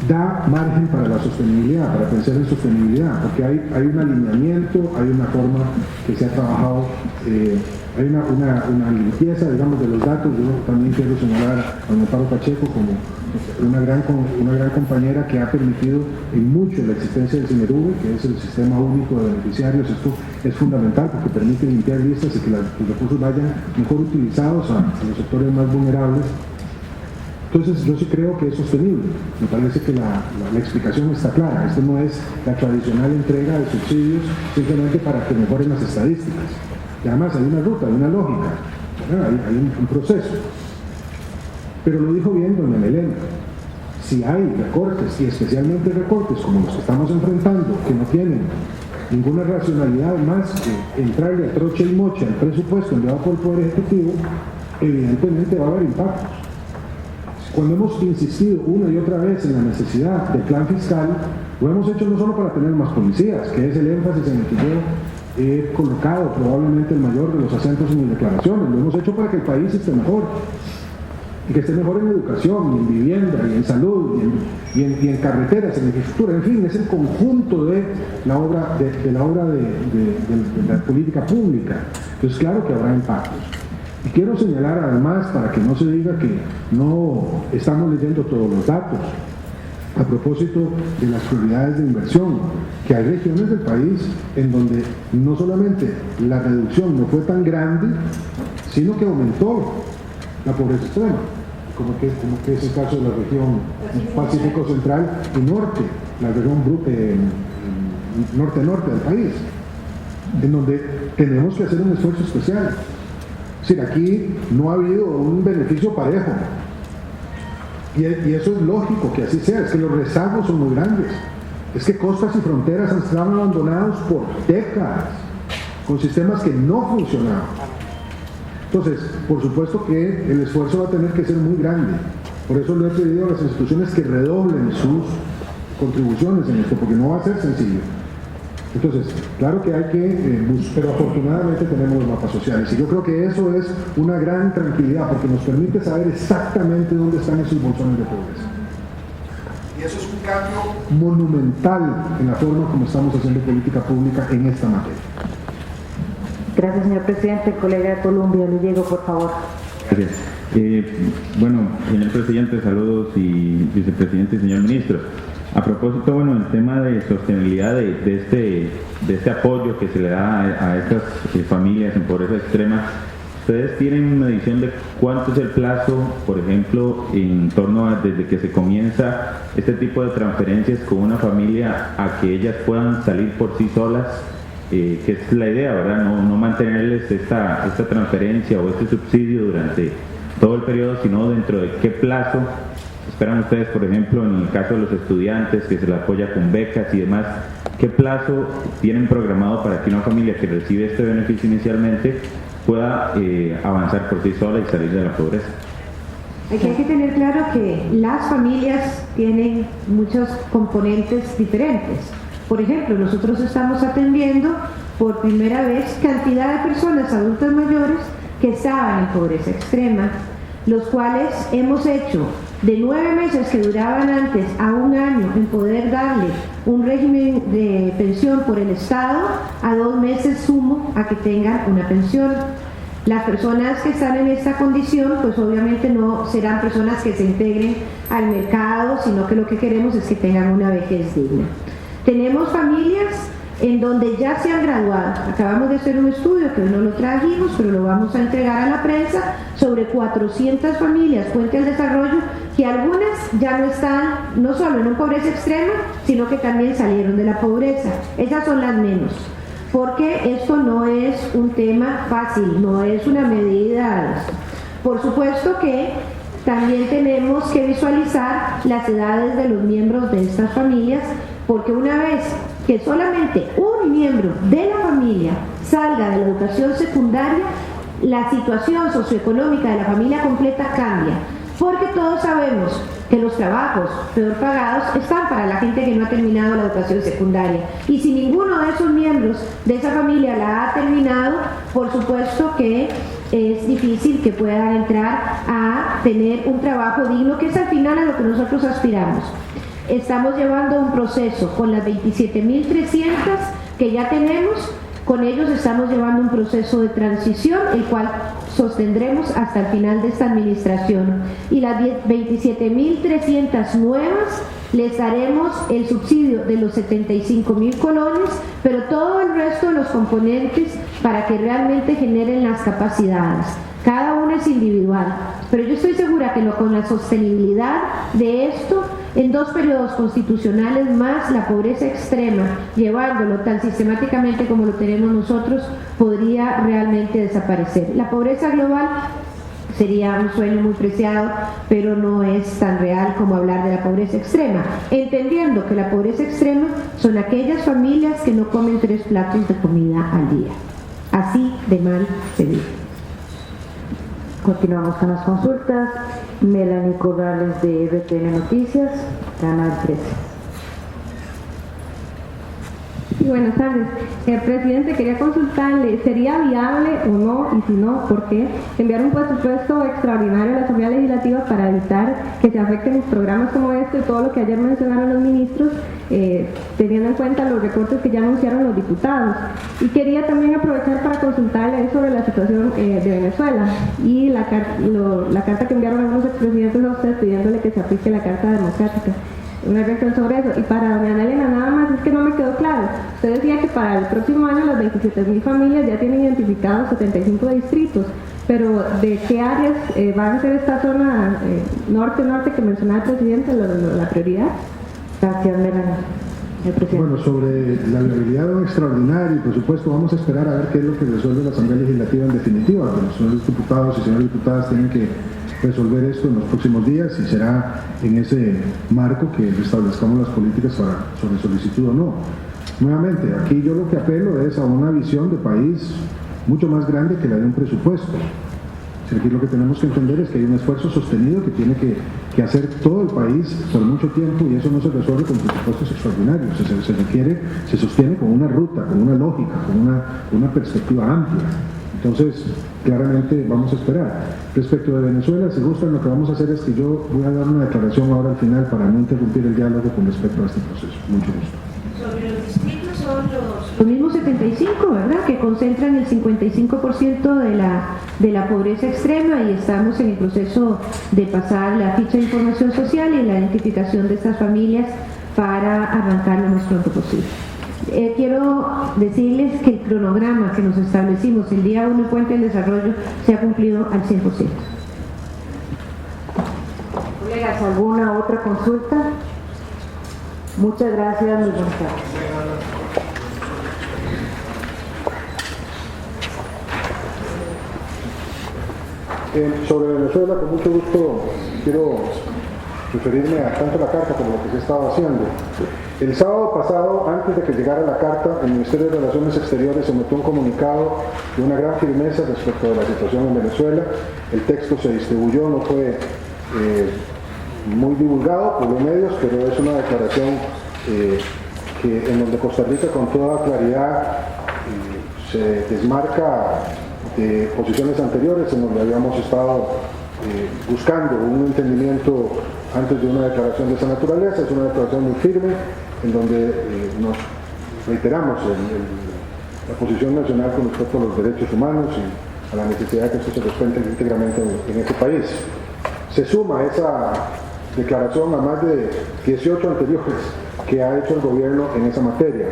Da margen para la sostenibilidad, para pensar en sostenibilidad, porque hay un alineamiento, hay una forma que se ha trabajado, hay una limpieza, digamos, de los datos. Yo también quiero señalar a don Amparo Pacheco como una gran compañera que ha permitido en mucho la existencia del CINERUVE, que es el sistema único de beneficiarios. Esto es fundamental porque permite limpiar listas y que los recursos vayan mejor utilizados a los sectores más vulnerables. Entonces yo sí creo que es sostenible. Me parece que la explicación está clara. Esto no es la tradicional entrega de subsidios simplemente para que mejoren las estadísticas. Y además hay una ruta, hay una lógica, hay un proceso. Pero lo dijo bien doña Melena, si hay recortes, y especialmente recortes como los que estamos enfrentando, que no tienen ninguna racionalidad más que entrarle a troche y mocha al presupuesto enviado por el Poder Ejecutivo, evidentemente va a haber impactos. Cuando hemos insistido una y otra vez en la necesidad del plan fiscal, lo hemos hecho no solo para tener más policías, que es el énfasis en el que yo he colocado probablemente el mayor de los acentos en mis declaraciones, lo hemos hecho para que el país esté mejor, y que esté mejor en educación, y en vivienda, y en salud, y en carreteras, en infraestructura, en fin, es el conjunto de la obra de la política pública. Entonces claro que habrá impactos. Y quiero señalar además, para que no se diga que no estamos leyendo todos los datos, a propósito de las prioridades de inversión, que hay regiones del país en donde no solamente la reducción no fue tan grande, sino que aumentó la pobreza extrema, como que es el caso de la región Pacífico Central y Norte, la región norte-norte del país, en donde tenemos que hacer un esfuerzo especial. Es decir, aquí no ha habido un beneficio parejo, y eso es lógico que así sea. Es que los rezagos son muy grandes, es que costas y fronteras han estado abandonados por décadas con sistemas que no funcionaban. Entonces, por supuesto que el esfuerzo va a tener que ser muy grande. Por eso le he pedido a las instituciones que redoblen sus contribuciones en esto, porque no va a ser sencillo. Entonces, claro que hay que pero afortunadamente tenemos los mapas sociales, y yo creo que eso es una gran tranquilidad, porque nos permite saber exactamente dónde están esos bolsones de pobreza. Y eso es un cambio monumental en la forma como estamos haciendo política pública en esta materia. Gracias, señor presidente. El colega de Colombia, le llego, por favor. Gracias. Bueno, señor presidente, saludos, y vicepresidente y señor ministro. A propósito, bueno, el tema de sostenibilidad de este apoyo que se le da a estas familias en pobreza extrema, ¿ustedes tienen medición de cuánto es el plazo, por ejemplo, en torno a desde que se comienza este tipo de transferencias con una familia a que ellas puedan salir por sí solas? Que es la idea, ¿verdad? No mantenerles esta transferencia o este subsidio durante todo el periodo, sino dentro de qué plazo esperan ustedes, por ejemplo, en el caso de los estudiantes, que se les apoya con becas y demás, qué plazo tienen programado para que una familia que recibe este beneficio inicialmente pueda avanzar por sí sola y salir de la pobreza. Aquí hay que tener claro que las familias tienen muchos componentes diferentes. Por ejemplo, nosotros estamos atendiendo por primera vez cantidad de personas adultas mayores que estaban en pobreza extrema, los cuales hemos hecho de 9 meses que duraban antes a 1 año en poder darle un régimen de pensión por el Estado, a 2 meses sumo a que tengan una pensión. Las personas que están en esta condición, pues obviamente no serán personas que se integren al mercado, sino que lo que queremos es que tengan una vejez digna. Tenemos familias en donde ya se han graduado. Acabamos de hacer un estudio que hoy no lo trajimos, pero lo vamos a entregar a la prensa, sobre 400 familias Puente al Desarrollo, que algunas ya no están, no solo en una pobreza extrema, sino que también salieron de la pobreza. Esas son las menos, porque esto no es un tema fácil, no es una medida. Por supuesto que también tenemos que visualizar las edades de los miembros de estas familias, porque una vez que solamente un miembro de la familia salga de la educación secundaria, la situación socioeconómica de la familia completa cambia, porque todos sabemos que los trabajos peor pagados están para la gente que no ha terminado la educación secundaria, y si ninguno de esos miembros de esa familia la ha terminado, por supuesto que es difícil que puedan entrar a tener un trabajo digno, que es al final a lo que nosotros aspiramos. Estamos llevando un proceso con las 27.300 que ya tenemos, con ellos estamos llevando un proceso de transición, el cual sostendremos hasta el final de esta administración, y las 27.300 nuevas les daremos el subsidio de los 75.000 colones, pero todo el resto de los componentes para que realmente generen las capacidades. Cada uno es individual, pero yo estoy segura que con la sostenibilidad de esto, en 2 periodos constitucionales más la pobreza extrema, llevándolo tan sistemáticamente como lo tenemos nosotros, podría realmente desaparecer. La pobreza global sería un sueño muy preciado, pero no es tan real como hablar de la pobreza extrema, entendiendo que la pobreza extrema son aquellas familias que no comen 3 platos de comida al día. Así de mal se vive. Continuamos con las consultas. Melanie Corrales de RTN Noticias, Canal 13. Buenas tardes. Presidente, quería consultarle, ¿sería viable o no, y si no, por qué, enviar un presupuesto extraordinario a la Asamblea Legislativa para evitar que se afecten programas como este y todo lo que ayer mencionaron los ministros, teniendo en cuenta los recortes que ya anunciaron los diputados? Y quería también aprovechar para consultarle sobre la situación de Venezuela y la carta que enviaron algunos expresidentes a usted pidiéndole que se aplique la Carta Democrática. Una reacción sobre eso. Y para doña Ana Elena, nada más, es que no me quedó claro. Usted decía que para el próximo año las 27.000 familias ya tienen identificados 75 distritos, pero ¿de qué áreas van a ser esta zona norte-norte que mencionaba el presidente, la prioridad? Gracias, Melanie. Bueno, sobre la viabilidad de un extraordinario, por supuesto, vamos a esperar a ver qué es lo que resuelve la Asamblea Legislativa en definitiva. Los señores diputados y señoras diputadas tienen que resolver esto en los próximos días, y será en ese marco que establezcamos las políticas sobre solicitud o no. Nuevamente, aquí yo lo que apelo es a una visión de país mucho más grande que la de un presupuesto. Aquí lo que tenemos que entender es que hay un esfuerzo sostenido que tiene que hacer todo el país por mucho tiempo, y eso no se resuelve con presupuestos extraordinarios. Se sostiene con una ruta, con una lógica, con una perspectiva amplia. Entonces, claramente vamos a esperar. Respecto de Venezuela, si gustan, lo que vamos a hacer es que yo voy a dar una declaración ahora al final para no interrumpir el diálogo con respecto a este proceso. Mucho gusto. Sobre los distritos son los mismos 75, ¿verdad? Que concentran el 55% de la pobreza extrema, y estamos en el proceso de pasar la ficha de información social y la identificación de estas familias para arrancar lo más pronto posible. Quiero decirles que el cronograma que nos establecimos el día 1 en Puente del Desarrollo se ha cumplido al 100%. Colegas, ¿alguna otra consulta? Muchas gracias, muy buenas tardes. Sobre Venezuela, con mucho gusto quiero referirme a tanto la carta como lo que se estaba haciendo. El sábado pasado, antes de que llegara la carta, el Ministerio de Relaciones Exteriores emitió un comunicado de una gran firmeza respecto de la situación en Venezuela. El texto se distribuyó, no fue muy divulgado por los medios, pero es una declaración en donde Costa Rica con toda claridad se desmarca de posiciones anteriores en donde habíamos estado buscando un entendimiento antes de una declaración de esa naturaleza. Es una declaración muy firme en donde nos reiteramos la posición nacional con respecto a los derechos humanos y a la necesidad de que esto se respete íntegramente en este país. Se suma esa declaración a más de 18 anteriores que ha hecho el gobierno en esa materia.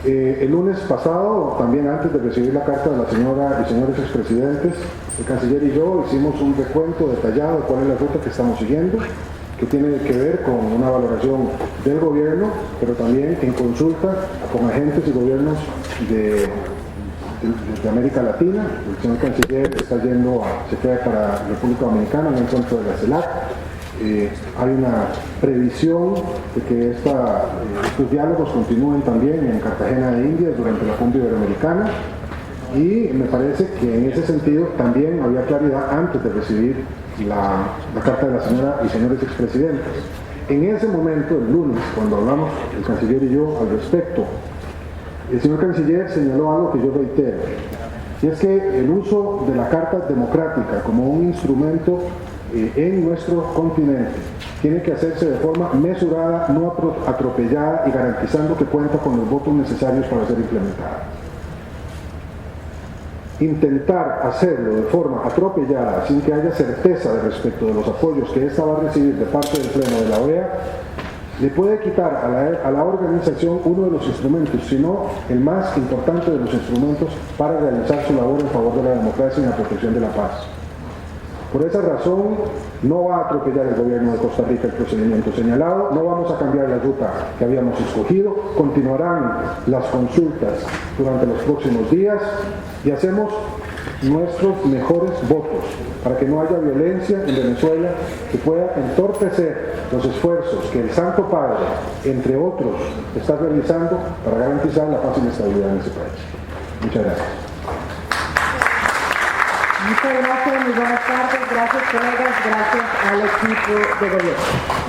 El lunes pasado, también antes de recibir la carta de la señora y señores expresidentes, el canciller y yo hicimos un recuento detallado de cuál es la ruta que estamos siguiendo, que tiene que ver con una valoración del gobierno, pero también en consulta con agentes y gobiernos de América Latina. El señor canciller está yendo se queda para República Dominicana en el encuentro de la CELAC. Hay una previsión de que estos diálogos continúen también en Cartagena de Indias durante la Cumbre Iberoamericana, y me parece que en ese sentido también había claridad antes de recibir la carta de la señora y señores expresidentes. En ese momento, el lunes, cuando hablamos el canciller y yo al respecto, el señor canciller señaló algo que yo reitero, y es que el uso de la Carta Democrática como un instrumento en nuestro continente tiene que hacerse de forma mesurada, no atropellada, y garantizando que cuenta con los votos necesarios para ser implementada. Intentar hacerlo de forma atropellada, sin que haya certeza respecto de los apoyos que ésta va a recibir de parte del Pleno de la OEA, le puede quitar a la organización uno de los instrumentos, sino el más importante de los instrumentos para realizar su labor en favor de la democracia y la protección de la paz. Por esa razón, no va a atropellar el gobierno de Costa Rica el procedimiento señalado, no vamos a cambiar la ruta que habíamos escogido, continuarán las consultas durante los próximos días y hacemos nuestros mejores votos para que no haya violencia en Venezuela que pueda entorpecer los esfuerzos que el Santo Padre, entre otros, está realizando para garantizar la paz y la estabilidad en ese país. Muchas gracias. Muchas gracias, muy buenas tardes, gracias colegas, gracias al equipo de gobierno.